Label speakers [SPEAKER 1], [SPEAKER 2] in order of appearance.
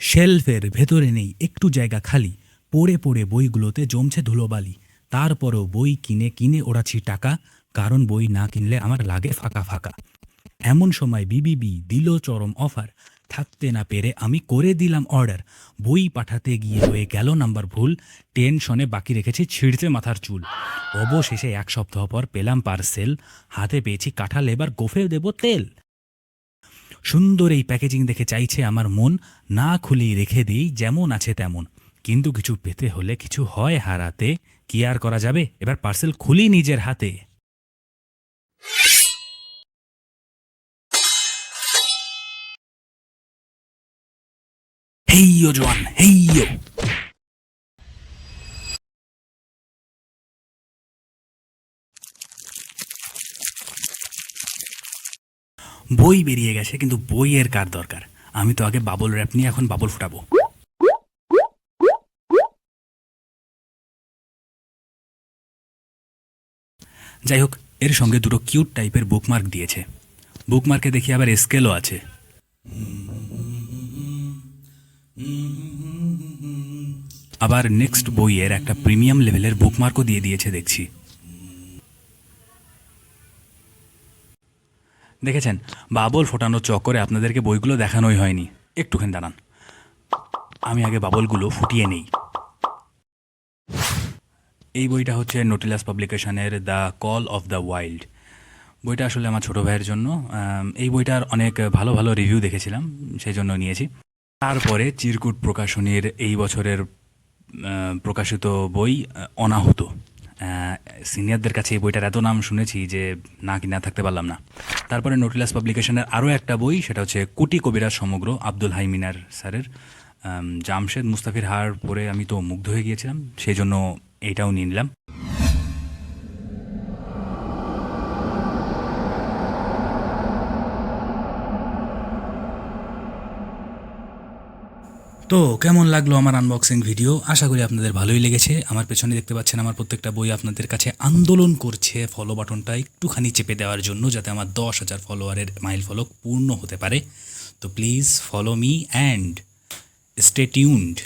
[SPEAKER 1] শেলফের ভেতরে নেই একটু জায়গা খালি, পড়ে পড়ে বইগুলোতে জমছে ধুলোবালি। তারপরও বই কিনে কিনে ওড়াচ্ছি টাকা, কারণ বই না কিনলে আমার লাগে ফাঁকা ফাঁকা। এমন সময় বিবিবি দিল চরম অফার, থাকতে না পেরে আমি করে দিলাম অর্ডার। বই পাঠাতে গিয়ে হয়ে গেল নাম্বার ভুল, টেনশনে বাকি রেখেছি ছিঁড়তে মাথার চুল। অবশেষে 1 সপ্তাহ পর পেলাম পার্সেল, হাতে পেয়েছি কাঁঠাল, এবার গোফে দেব তেল। সুন্দর এই প্যাকেজিং দেখে চাইছে আমার মন, না খুলেই রেখে দিই যেমন আছে তেমন। কিন্তু কিছু পেতে হলে কিছু হয় হারাতে, কি আর করা যাবে, এবার পার্সেল খুলি নিজের হাতে। হেইয়ো জোয়ান হেইয়ো। বই বেরিয়ে গেছে, কিন্তু বইয়ের কার দরকার? আমি তো আগে বাবল র্যাপ নিয়ে এখন বাবল ফুটাবো। যাই হোক, এর সঙ্গে দুটো কিউট টাইপের বুকমার্ক দিয়েছে। বুকমার্কে দেখি আবার স্কেলও আছে। আবার নেক্সট বইয়ের একটা প্রিমিয়াম লেভেলের বুকমার্কও দিয়ে দিয়েছে দেখছি। দেখেছেন, বাবল ফোটানোর চক্করে আপনাদেরকে বইগুলো দেখানোই হয়নি। একটুখানি দাঁড়ান, আমি আগে বাবলগুলো ফুটিয়ে নেই। এই বইটা হচ্ছে নোটিলাস পাবলিকেশনের The Call of the Wild. বইটা আসলে আমার ছোটো ভাইয়ের জন্য। এই বইটার অনেক ভালো ভালো রিভিউ দেখেছিলাম, সেই জন্য নিয়েছি। তারপরে চিরকুট প্রকাশনীর এই বছরের প্রকাশিত বই অনাহুত। সিনিয়রদের কাছে এই বইটার এত নাম শুনেছি যে না কিনা থাকতে পারলাম না। তারপরে নোটিলাস পাবলিকেশনের আরও একটা বই, সেটা হচ্ছে কুটি কবিরাজ সমগ্র, আব্দুল হাই মিনার স্যারের। জামশেদ মুস্তাফির হার পরে আমি তো মুগ্ধ হয়ে গিয়েছিলাম, সেই জন্য এইটাও নিয়ে নিলাম। তো কেমন লাগলো আমার আনবক্সিং ভিডিও? আশা করি আপনাদের ভালোই লেগেছে। আমার পেছনে দেখতে পাচ্ছেন আমার প্রত্যেকটা বই আপনাদের কাছে আন্দোলন করছে ফলো বাটনটা একটুখানি চেপে দেওয়ার জন্য, যাতে আমার 10,000 ফলোয়ারের মাইল ফলক পূর্ণ হতে পারে। তো please follow me and stay tuned.